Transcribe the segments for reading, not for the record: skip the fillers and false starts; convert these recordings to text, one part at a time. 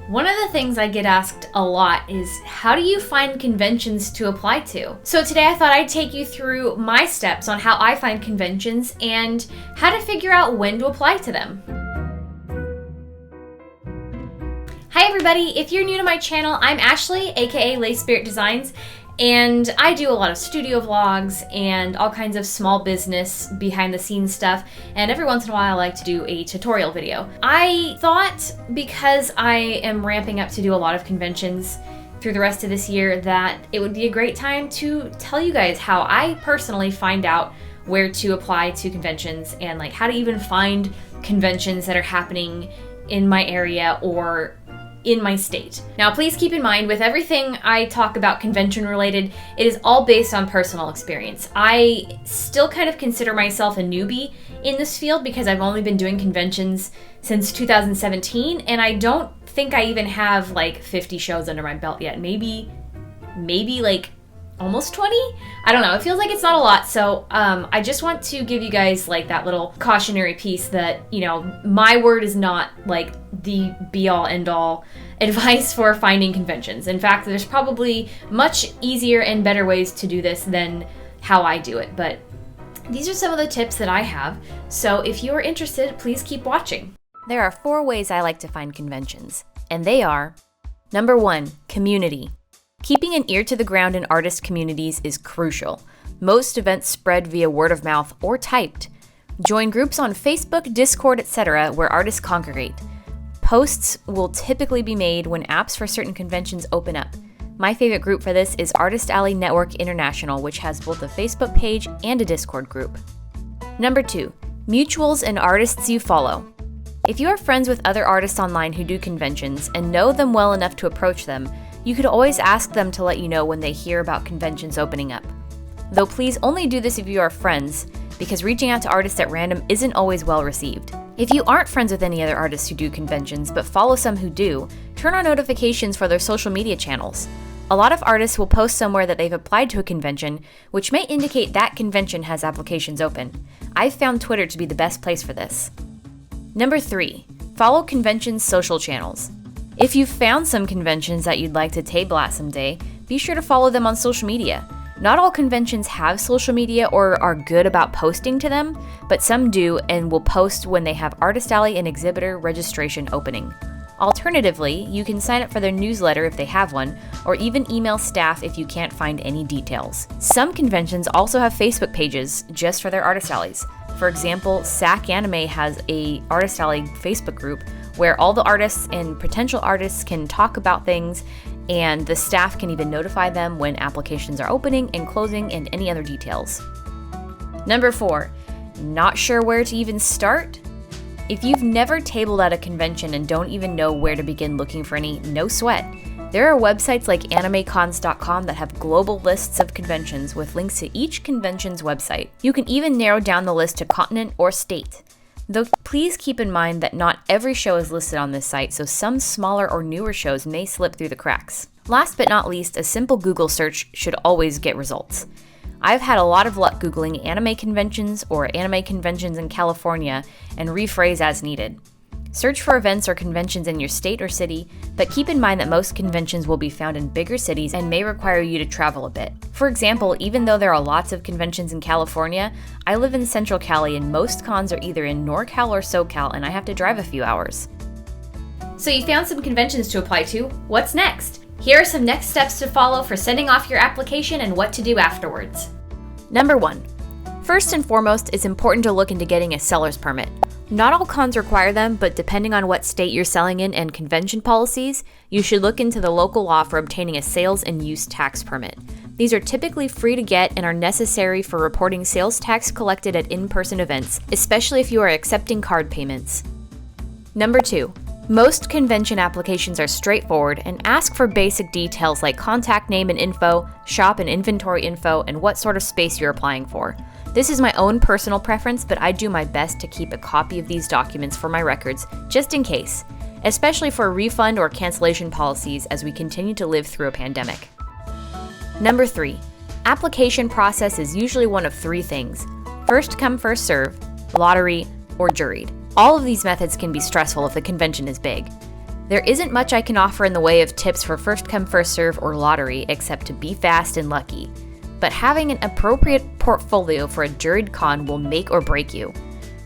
One of the things I get asked a lot is, how do you find conventions to apply to? So today I thought I'd take you through my steps on how I find conventions and how to figure out when to apply to them. Hi everybody, if you're new to my channel, I'm Ashley, aka Lay Spirit Designs, and I do a lot of studio vlogs and all kinds of small business behind the scenes stuff, and every once in a while I like to do a tutorial video. I thought, because I am ramping up to do a lot of conventions through the rest of this year, that it would be a great time to tell you guys how I personally find out where to apply to conventions and like how to even find conventions that are happening in my area or in my state. Now, please keep in mind, with everything I talk about convention related, it is all based on personal experience. I still kind of consider myself a newbie in this field because I've only been doing conventions since 2017, and I don't think I even have like 50 shows under my belt yet. Maybe like almost 20? I don't know. It feels like it's not a lot. So I just want to give you guys like that little cautionary piece that, you know, my word is not like the be all end all advice for finding conventions. In fact, there's probably much easier and better ways to do this than how I do it. But these are some of the tips that I have. So if you are interested, please keep watching. There are 4 ways I like to find conventions, and they are: number 1, community. Keeping an ear to the ground in artist communities is crucial. Most events spread via word of mouth or typed. Join groups on Facebook, Discord, etc. where artists congregate. Posts will typically be made when apps for certain conventions open up. My favorite group for this is Artist Alley Network International, which has both a Facebook page and a Discord group. Number 2, mutuals and artists you follow. If you are friends with other artists online who do conventions and know them well enough to approach them, you could always ask them to let you know when they hear about conventions opening up. Though please only do this if you are friends, because reaching out to artists at random isn't always well received. If you aren't friends with any other artists who do conventions but follow some who do, turn on notifications for their social media channels. A lot of artists will post somewhere that they've applied to a convention, which may indicate that convention has applications open. I've found Twitter to be the best place for this. Number 3, follow conventions' social channels. If you've found some conventions that you'd like to table at someday, be sure to follow them on social media. Not all conventions have social media or are good about posting to them, but some do and will post when they have Artist Alley and exhibitor registration opening. Alternatively, you can sign up for their newsletter if they have one, or even email staff if you can't find any details. Some conventions also have Facebook pages just for their Artist Alleys. For example, SAC Anime has a Artist Alley Facebook group where all the artists and potential artists can talk about things, and the staff can even notify them when applications are opening and closing and any other details. Number 4, not sure where to even start? If you've never tabled at a convention and don't even know where to begin looking for any, no sweat. There are websites like animecons.com that have global lists of conventions with links to each convention's website. You can even narrow down the list to continent or state. Though please keep in mind that not every show is listed on this site, so some smaller or newer shows may slip through the cracks. Last but not least, a simple Google search should always get results. I've had a lot of luck Googling anime conventions or anime conventions in California and rephrase as needed. Search for events or conventions in your state or city, but keep in mind that most conventions will be found in bigger cities and may require you to travel a bit. For example, even though there are lots of conventions in California, I live in Central Cali and most cons are either in NorCal or SoCal, and I have to drive a few hours. So you found some conventions to apply to. What's next? Here are some next steps to follow for sending off your application and what to do afterwards. Number 1. First and foremost, it's important to look into getting a seller's permit. Not all cons require them, but depending on what state you're selling in and convention policies, you should look into the local law for obtaining a sales and use tax permit. These are typically free to get and are necessary for reporting sales tax collected at in-person events, especially if you are accepting card payments. Number 2. Most convention applications are straightforward and ask for basic details like contact name and info, shop and inventory info, and what sort of space you're applying for. This is my own personal preference, but I do my best to keep a copy of these documents for my records, just in case, especially for refund or cancellation policies as we continue to live through a pandemic. Number 3. Application process is usually one of 3 things: first come, first serve, lottery, or juried. All of these methods can be stressful if the convention is big. There isn't much I can offer in the way of tips for first come first serve or lottery except to be fast and lucky. But having an appropriate portfolio for a juried con will make or break you.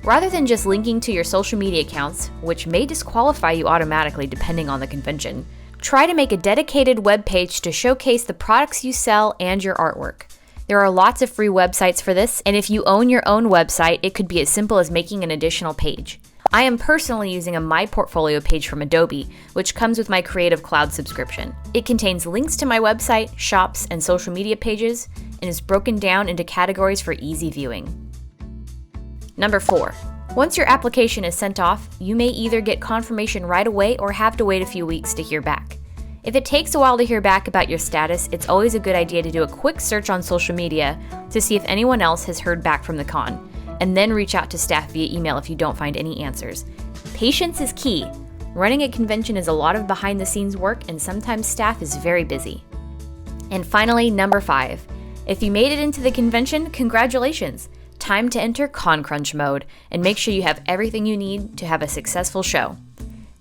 Rather than just linking to your social media accounts, which may disqualify you automatically depending on the convention, try to make a dedicated web page to showcase the products you sell and your artwork. There are lots of free websites for this, and if you own your own website, it could be as simple as making an additional page. I am personally using a My Portfolio page from Adobe, which comes with my Creative Cloud subscription. It contains links to my website, shops, and social media pages, and is broken down into categories for easy viewing. Number 4. Once your application is sent off, you may either get confirmation right away or have to wait a few weeks to hear back. If it takes a while to hear back about your status, it's always a good idea to do a quick search on social media to see if anyone else has heard back from the con, and then reach out to staff via email if you don't find any answers. Patience is key. Running a convention is a lot of behind-the-scenes work, and sometimes staff is very busy. And finally, number 5. If you made it into the convention, congratulations! Time to enter con crunch mode, and make sure you have everything you need to have a successful show.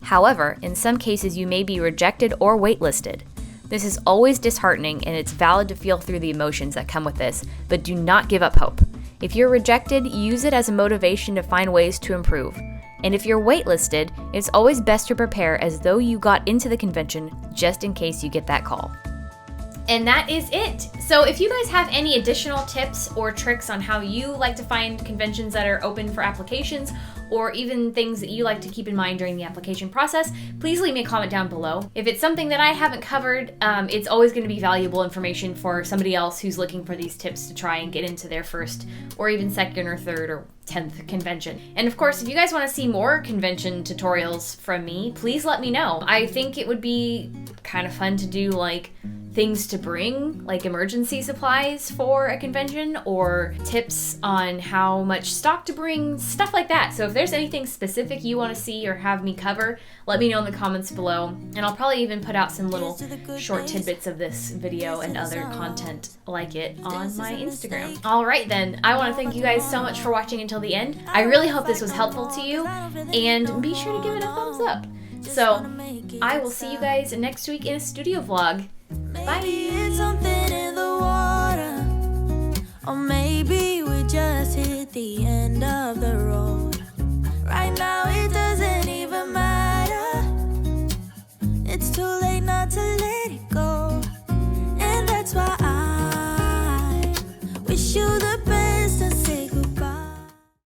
However, in some cases you may be rejected or waitlisted. This is always disheartening, and it's valid to feel through the emotions that come with this, but do not give up hope. If you're rejected, use it as a motivation to find ways to improve. And if you're waitlisted, it's always best to prepare as though you got into the convention just in case you get that call. And that is it. So if you guys have any additional tips or tricks on how you like to find conventions that are open for applications, or even things that you like to keep in mind during the application process, please leave me a comment down below. If it's something that I haven't covered, it's always going to be valuable information for somebody else who's looking for these tips to try and get into their first or even second or third or 10th convention. And of course, if you guys want to see more convention tutorials from me, please let me know. I think it would be kind of fun to do like things to bring, like emergency supplies for a convention, or tips on how much stock to bring, stuff like that. So if there's anything specific you want to see or have me cover, let me know in the comments below, and I'll probably even put out some little short tidbits of this video and other content like it on my Instagram. Alright then, I want to thank you guys so much for watching until the end. I really hope this was helpful to you, and be sure to give it a thumbs up. So, I will see you guys next week in a studio vlog. Bye! It's something in the water, or maybe we just hit the end of the road.